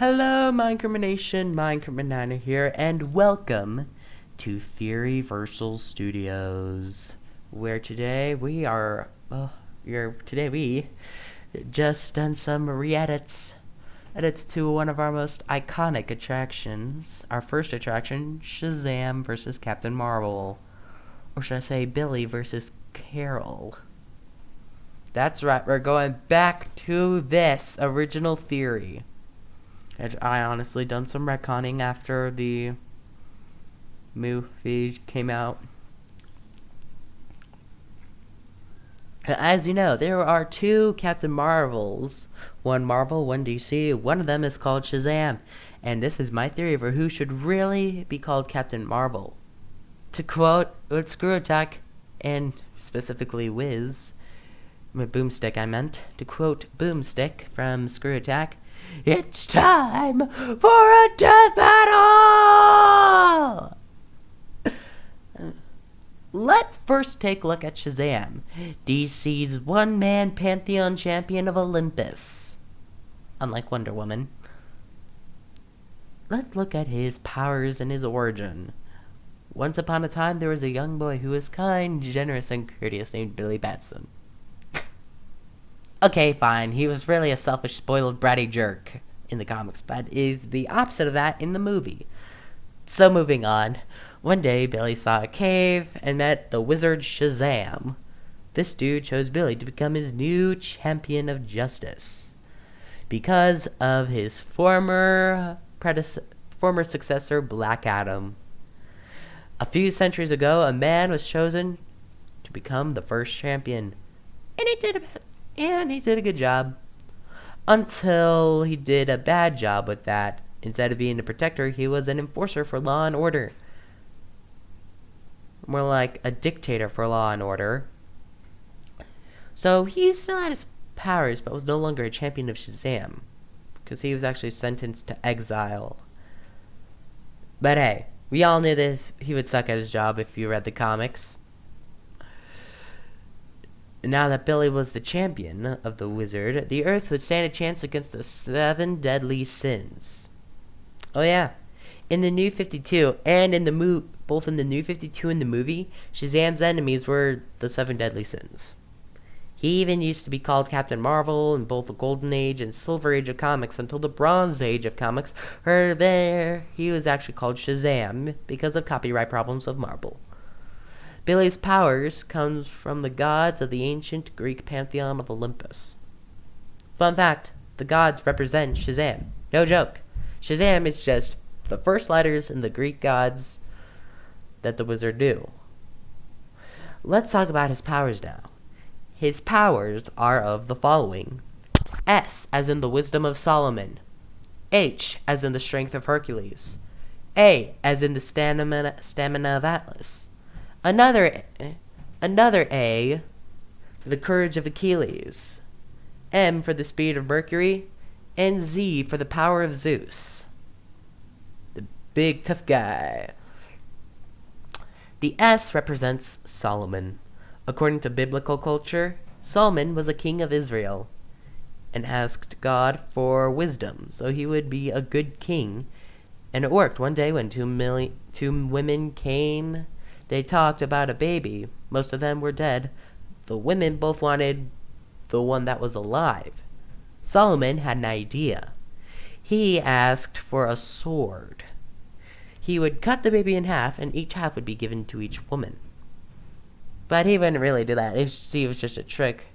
Hello, Mindcrimination, Mindcrimininer here, and welcome to Theoryversal Studios, where today we just done some re-edits to one of our most iconic attractions. Our first attraction, Shazam versus Captain Marvel, or should I say Billy versus Carol. That's right, we're going back to this original theory. I honestly done some retconning after the movie came out. As you know, there are two Captain Marvels. One Marvel, one DC. One of them is called Shazam. And this is my theory for who should really be called Captain Marvel. To quote Screw Attack, and specifically Wiz, Boomstick I meant. To quote Boomstick from Screw Attack, "It's time for a death battle!" Let's first take a look at Shazam, DC's one-man pantheon champion of Olympus. Unlike Wonder Woman. Let's look at his powers and his origin. Once upon a time, there was a young boy who was kind, generous, and courteous named Billy Batson. Okay, fine. He was really a selfish, spoiled, bratty jerk in the comics, but is the opposite of that in the movie. So moving on. One day, Billy saw a cave and met the wizard Shazam. This dude chose Billy to become his new champion of justice because of his former successor, Black Adam. A few centuries ago, a man was chosen to become the first champion, and he did a good job. Until he did a bad job with that. Instead of being a protector, he was an enforcer for law and order. More like a dictator for law and order. So he still had his powers, but was no longer a champion of Shazam, because he was actually sentenced to exile. But hey, we all knew this. He would suck at his job if you read the comics. Now that Billy was the champion of the wizard, the Earth would stand a chance against the 7 deadly sins. Oh yeah, in the New 52 and in the both in the New 52 and the movie, Shazam's enemies were the 7 deadly sins. He even used to be called Captain Marvel in both the Golden Age and Silver Age of comics until the Bronze Age of comics. He was actually called Shazam because of copyright problems of Marvel. Billy's powers comes from the gods of the ancient Greek pantheon of Olympus. Fun fact, the gods represent Shazam. No joke. Shazam is just the first letters in the Greek gods that the wizard knew. Let's talk about his powers now. His powers are of the following. S as in the wisdom of Solomon. H as in the strength of Hercules. A as in the stamina of Atlas. Another A for the courage of Achilles, M for the speed of Mercury, and Z for the power of Zeus, the big tough guy. The S represents Solomon. According to biblical culture, Solomon was a king of Israel and asked God for wisdom so he would be a good king, and it worked. One day when two women came, they talked about a baby. Most of them were dead. The women both wanted the one that was alive. Solomon had an idea. He asked for a sword. He would cut the baby in half, and each half would be given to each woman. But he wouldn't really do that. It was just a trick.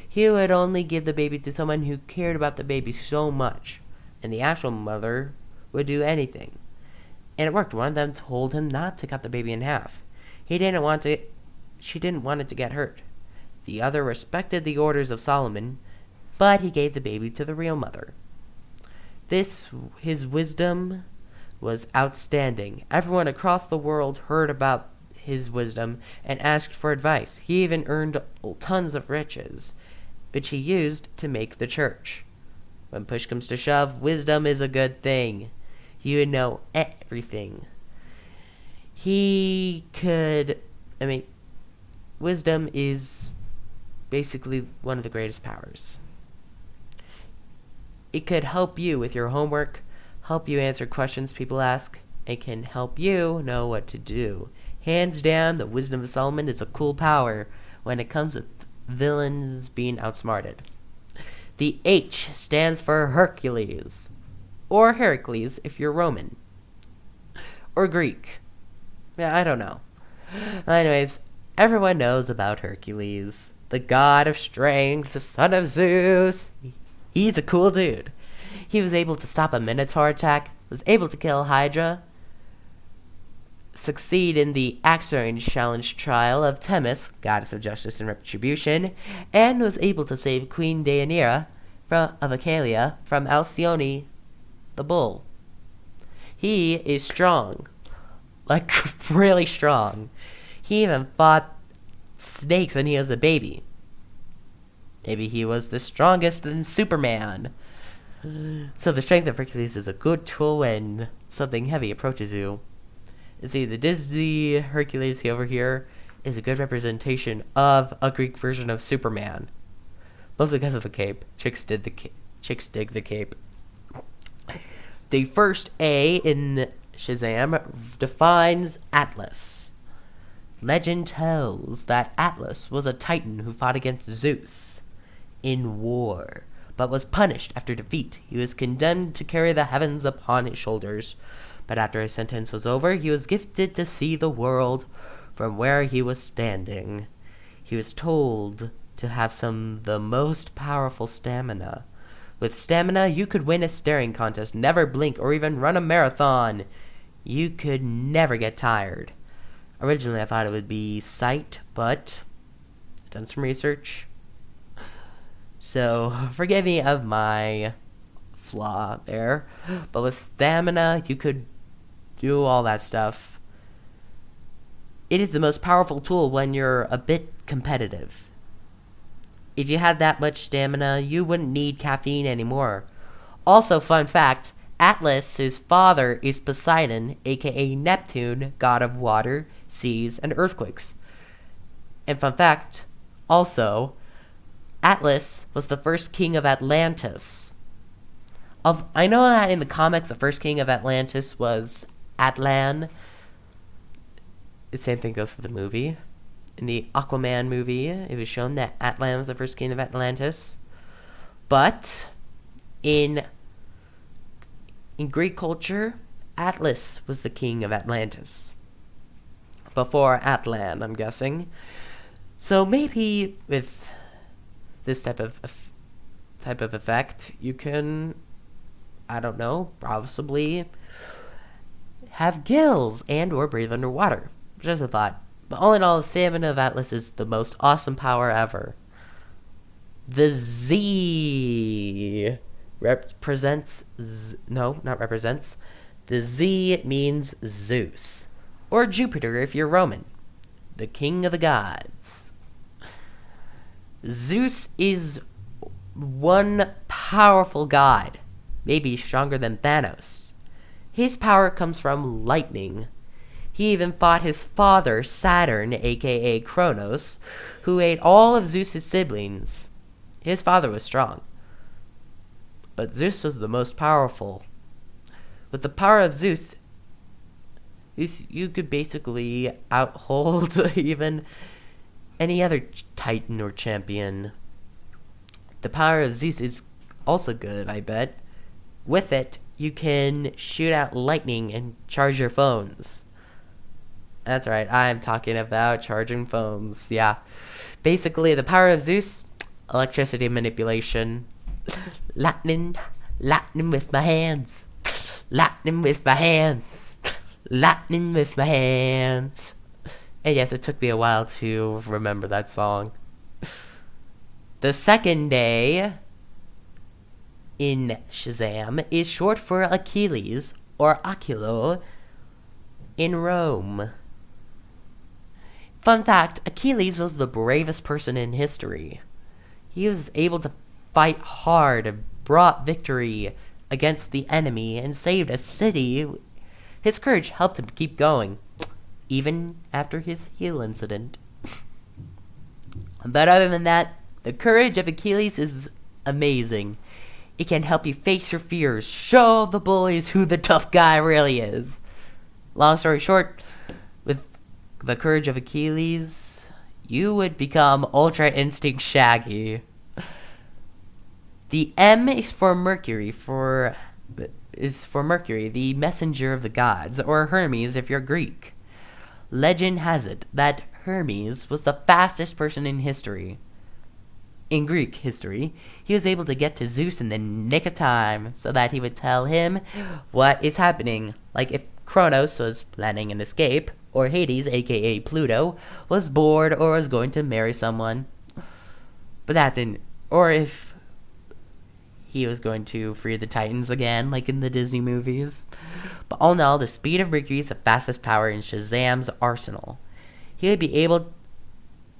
He would only give the baby to someone who cared about the baby so much, and the actual mother would do anything. And it worked. One of them told him not to cut the baby in half. She didn't want it to get hurt. The other respected the orders of Solomon, but he gave the baby to the real mother. His wisdom was outstanding. Everyone across the world heard about his wisdom and asked for advice. He even earned tons of riches, which he used to make the church. When push comes to shove, wisdom is a good thing. You would know everything. Wisdom is basically one of the greatest powers. It could help you with your homework, help you answer questions people ask, and can help you know what to do. Hands down, the wisdom of Solomon is a cool power when it comes with villains being outsmarted. The H stands for Hercules, or Heracles if you're Roman, or Greek. Yeah, I don't know. Anyways, everyone knows about Hercules, the god of strength, the son of Zeus. He's a cool dude. He was able to stop a Minotaur attack, was able to kill Hydra, succeed in the axe range challenge trial of Themis, goddess of justice and retribution, and was able to save Queen Deianira of Achalia from Alcyone the bull. He is strong. Like, really strong. He even fought snakes when he was a baby. Maybe he was the strongest than Superman. So the strength of Hercules is a good tool when something heavy approaches you. You see, the Disney Hercules over here is a good representation of a Greek version of Superman. Mostly because of the cape. Chicks dig the cape. The first A in Shazam defines Atlas. Legend tells that Atlas was a titan who fought against Zeus in war, but was punished after defeat. He was condemned to carry the heavens upon his shoulders, but after his sentence was over, he was gifted to see the world from where he was standing. He was told to have the most powerful stamina. With stamina, you could win a staring contest, never blink, or even run a marathon. You could never get tired. Originally, I thought it would be sight, but I've done some research. So, forgive me of my flaw there. But with stamina, you could do all that stuff. It is the most powerful tool when you're a bit competitive. If you had that much stamina, you wouldn't need caffeine anymore. Also, fun fact, Atlas, his father, is Poseidon, aka Neptune, god of water, seas, and earthquakes. And fun fact, also, Atlas was the first king of Atlantis. I know that in the comics, the first king of Atlantis was Atlan. The same thing goes for the movie. In the Aquaman movie, it was shown that Atlan was the first king of Atlantis. But in Greek culture, Atlas was the king of Atlantis. Before Atlan, I'm guessing. So maybe with this type of effect, you can, I don't know, possibly have gills and or breathe underwater. Just a thought. But all in all, the stamina of Atlas is the most awesome power ever. The Z represents... The Z means Zeus. Or Jupiter if you're Roman. The king of the gods. Zeus is one powerful god. Maybe stronger than Thanos. His power comes from lightning. He even fought his father, Saturn, aka Kronos, who ate all of Zeus' siblings. His father was strong. But Zeus was the most powerful. With the power of Zeus, you could basically outhold even any other titan or champion. The power of Zeus is also good, I bet. With it, you can shoot out lightning and charge your phones. That's right, I'm talking about charging phones, yeah. Basically, the power of Zeus, electricity manipulation. Lightning with my hands. Lightning with my hands. Lightning with my hands. And yes, it took me a while to remember that song. The second day in Shazam is short for Achilles, or Oculo, in Rome. Fun fact, Achilles was the bravest person in history. He was able to fight hard and brought victory against the enemy and saved a city. His courage helped him keep going, even after his heel incident. But other than that, the courage of Achilles is amazing. It can help you face your fears, show the bullies who the tough guy really is. Long story short, with the courage of Achilles, you would become Ultra Instinct Shaggy. The M is for Mercury, the messenger of the gods, or Hermes if you're Greek. Legend has it that Hermes was the fastest person in history. In Greek history, he was able to get to Zeus in the nick of time so that he would tell him what is happening. Like if Kronos was planning an escape, or Hades, aka Pluto, was bored or was going to marry someone. But that didn't. Or if he was going to free the Titans again, like in the Disney movies. But all in all, the speed of Mercury is the fastest power in Shazam's arsenal. He would be able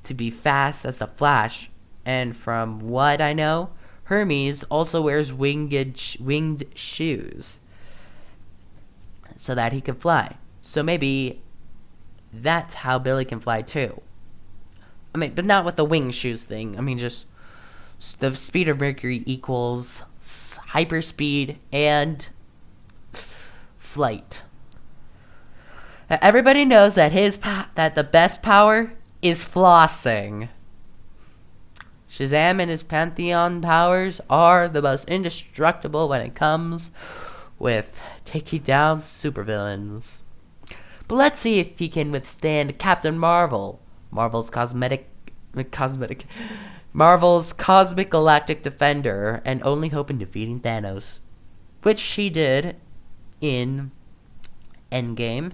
to be fast as the Flash. And from what I know, Hermes also wears winged shoes so that he can fly. So maybe that's how Billy can fly too. I mean, but not with the wing shoes thing. I mean, just the speed of Mercury equals hyperspeed and flight. Everybody knows that that the best power is flossing. Shazam and his pantheon powers are the most indestructible when it comes with taking down supervillains. But let's see if he can withstand Captain Marvel, Marvel's cosmic galactic defender, and only hope in defeating Thanos, which she did in Endgame.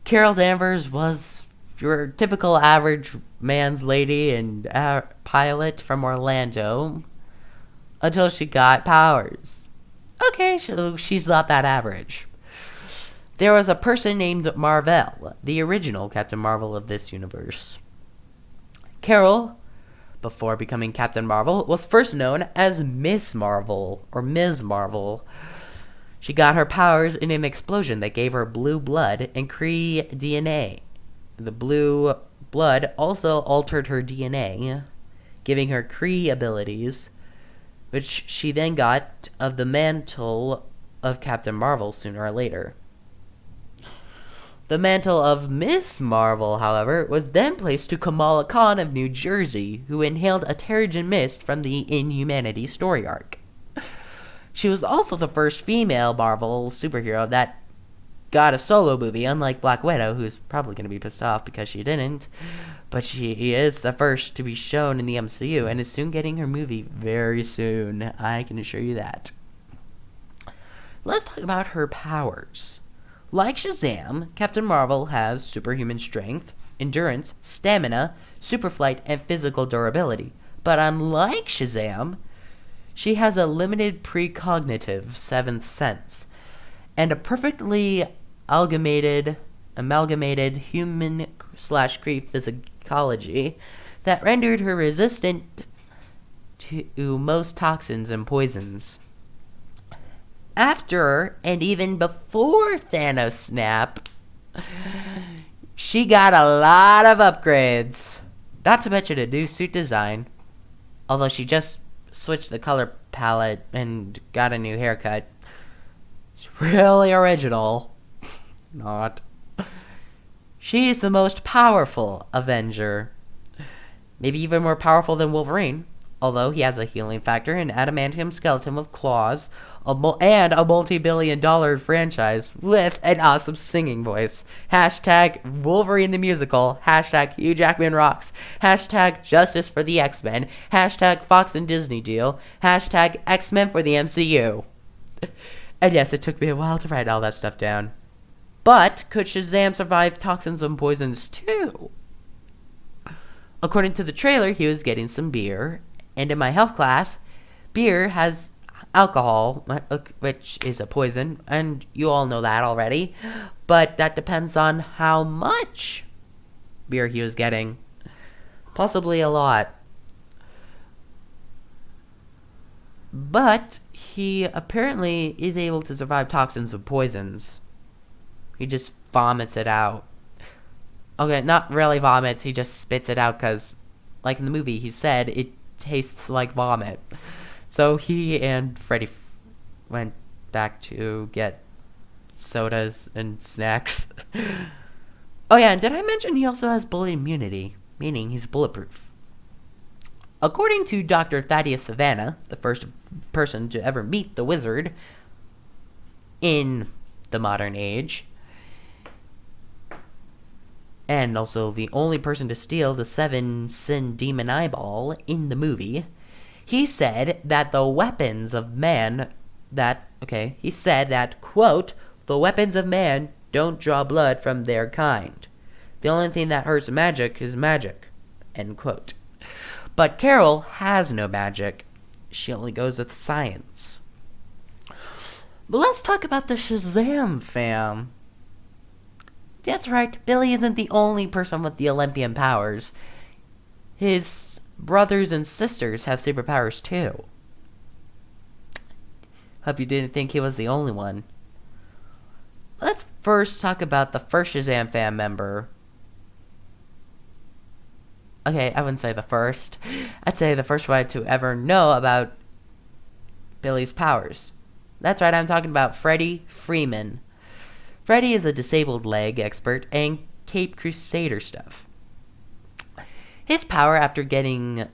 Carol Danvers was your typical average man's lady and pilot from Orlando until she got powers. Okay, she's not that average. There was a person named Marvel, the original Captain Marvel of this universe. Carol, before becoming Captain Marvel, was first known as Miss Marvel, or Ms. Marvel. She got her powers in an explosion that gave her blue blood and Kree DNA. The blue blood also altered her DNA, giving her Kree abilities, which she then got of the mantle of Captain Marvel sooner or later. The mantle of Miss Marvel, however, was then placed to Kamala Khan of New Jersey, who inhaled a Terrigen Mist from the Inhumanity story arc. She was also the first female Marvel superhero that got a solo movie, unlike Black Widow, who's probably going to be pissed off because she didn't. But she is the first to be shown in the MCU and is soon getting her movie very soon. I can assure you that. Let's talk about her powers. Like Shazam, Captain Marvel has superhuman strength, endurance, stamina, superflight, and physical durability. But unlike Shazam, she has a limited precognitive seventh sense and a perfectly amalgamated human/Kree physiology that rendered her resistant to most toxins and poisons. After, and even before Thanos' snap, she got a lot of upgrades. Not to mention a new suit design, although she just switched the color palette and got a new haircut. It's really original. Not. She is the most powerful Avenger. Maybe even more powerful than Wolverine, although he has a healing factor, an adamantium skeleton with claws, and a multi-billion-dollar franchise with an awesome singing voice. Hashtag Wolverine the Musical. Hashtag Hugh Jackman rocks. Hashtag Justice for the X-Men. Hashtag Fox and Disney deal. Hashtag X-Men for the MCU. And yes, it took me a while to write all that stuff down. But could Shazam survive toxins and poisons too? According to the trailer, he was getting some beer. And in my health class, beer has alcohol, which is a poison, and you all know that already. But that depends on how much beer he was getting. Possibly a lot. But he apparently is able to survive toxins and poisons. He just vomits it out. Okay, not really vomits, he just spits it out because, like in the movie, he said it tastes like vomit. So he and Freddy went back to get sodas and snacks. Oh yeah, and did I mention he also has bullet immunity, meaning he's bulletproof? According to Dr. Thaddeus Savannah, the first person to ever meet the wizard in the modern age, and also the only person to steal the 7-sin demon eyeball in the movie, he said that the weapons of man he said that, quote, the weapons of man don't draw blood from their kind. The only thing that hurts magic is magic, end quote. But Carol has no magic. She only goes with science. But let's talk about the Shazam fam. That's right, Billy isn't the only person with the Olympian powers. His brothers and sisters have superpowers too. Hope you didn't think he was the only one. Let's first talk about the first Shazam fam member. Okay, I wouldn't say the first. I'd say the first one to ever know about Billy's powers. That's right, I'm talking about Freddie Freeman. Freddie is a disabled leg expert and Cape Crusader stuff. His power after getting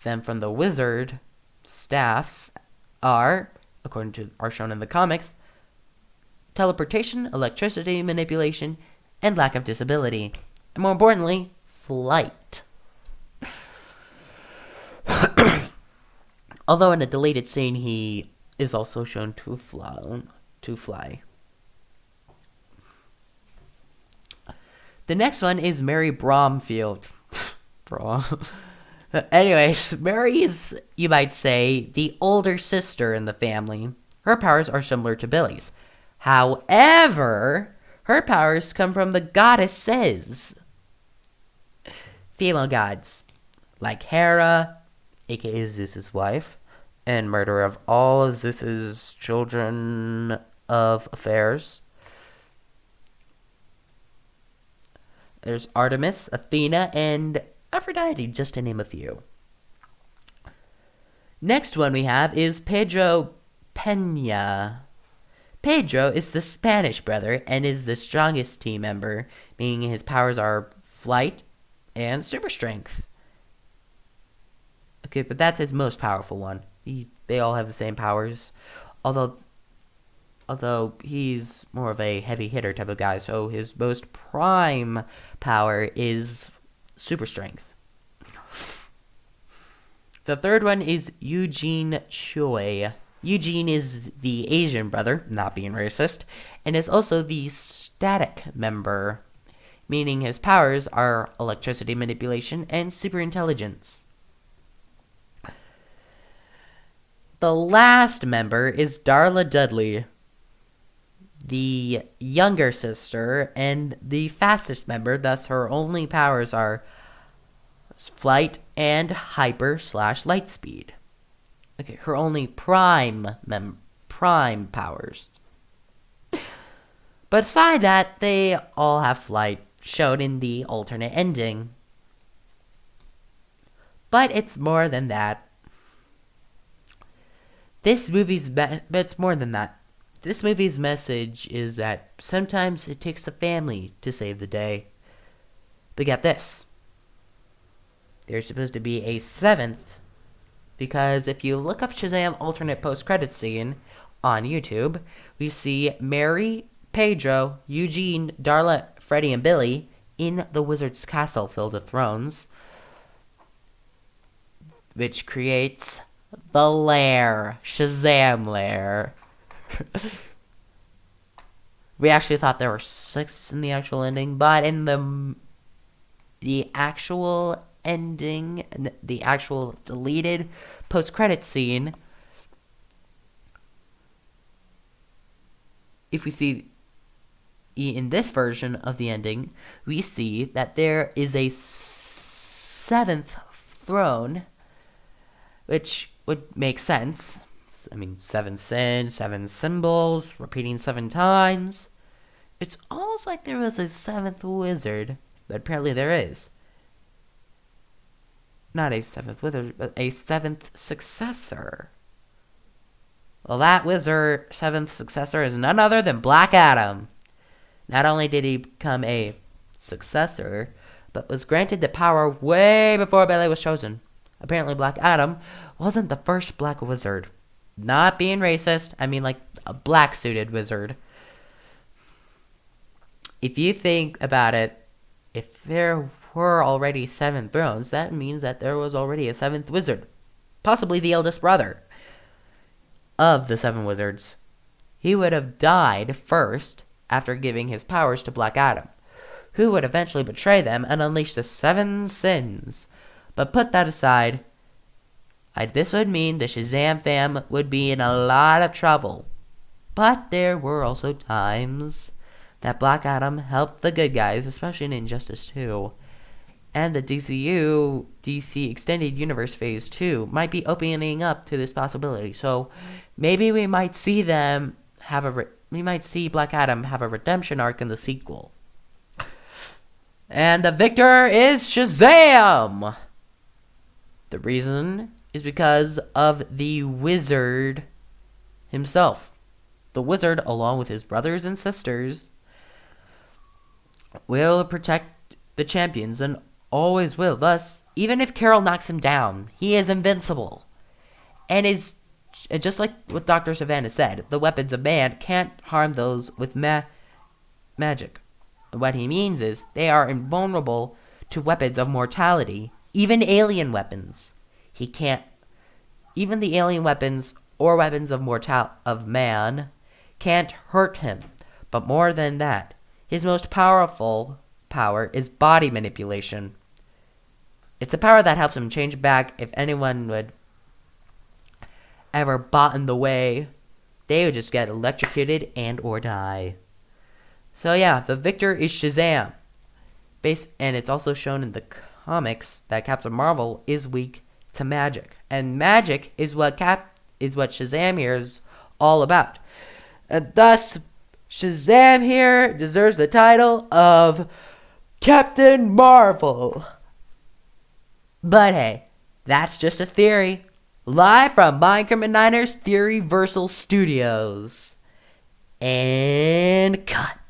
them from the wizard staff are, according to are shown in the comics, teleportation, electricity manipulation, and lack of disability. And more importantly, flight. Although in a deleted scene, he is also shown to fly. The next one is Mary Bromfield. Anyways, Mary is, you might say, the older sister in the family. Her powers are similar to Billy's. However, her powers come from the goddesses. Female gods, like Hera, aka Zeus's wife, and murderer of all of Zeus's children of affairs. There's Artemis, Athena, and Aphrodite, just to name a few. Next one we have is Pedro Pena. Pedro is the Spanish brother and is the strongest team member, meaning his powers are flight and super strength. Okay, but that's his most powerful one. They all have the same powers, although he's more of a heavy hitter type of guy, so his most prime power is super strength. The third one is Eugene Choi. Eugene is the Asian brother, not being racist, and is also the static member, meaning his powers are electricity manipulation and super intelligence. The last member is Darla Dudley, the younger sister and the fastest member, thus her only powers are flight and hyper/light speed. Okay, her only prime powers. But aside that, they all have flight, shown in the alternate ending. But it's more than that. It's more than that. This movie's message is that sometimes it takes the family to save the day. But get this. There's supposed to be a seventh, because if you look up Shazam alternate post-credits scene on YouTube, we see Mary, Pedro, Eugene, Darla, Freddy, and Billy in the wizard's castle filled with thrones, which creates the lair, Shazam lair. We actually thought there were 6 in the actual ending, but in the actual ending, the actual deleted post-credit scene, if we see in this version of the ending, we see that there is a 7th throne, which would make sense. I mean, 7 sins, 7 symbols, repeating 7 times. It's almost like there was a 7th wizard, but apparently there is. not a seventh wizard, but a seventh successor. Well, that wizard, seventh successor, is none other than Black Adam. Not only did he become a successor, but was granted the power way before Billy was chosen. Apparently, Black Adam wasn't the first black wizard. Not being racist, I mean like a black-suited wizard. If you think about it, if there were already 7 thrones, that means that there was already a 7th wizard. Possibly the eldest brother of the 7 wizards. He would have died first after giving his powers to Black Adam, who would eventually betray them and unleash the 7 sins. But put that aside, this would mean the Shazam fam would be in a lot of trouble. But there were also times that Black Adam helped the good guys, especially in Injustice 2. And the DC Extended Universe Phase 2 might be opening up to this possibility. So maybe we might see them we might see Black Adam have a redemption arc in the sequel. And the victor is Shazam! The reason is because of the wizard himself. The wizard, along with his brothers and sisters, will protect the champions and always will. Thus, even if Carol knocks him down, he is invincible. And is just like what Dr. Savannah said, the weapons of man can't harm those with magic. What he means is they are invulnerable to weapons of mortality, even alien weapons. Even the alien weapons or weapons of man can't hurt him. But more than that, his most powerful power is body manipulation. It's a power that helps him change back. If anyone would ever bought in the way, they would just get electrocuted and or die. So yeah, the victor is Shazam. And it's also shown in the comics that Captain Marvel is weak to magic. And magic is what Shazam here is all about. And thus, Shazam here deserves the title of Captain Marvel. But hey, that's just a theory. Live from Minecraft and Niners Theoryversal Studios. And cut.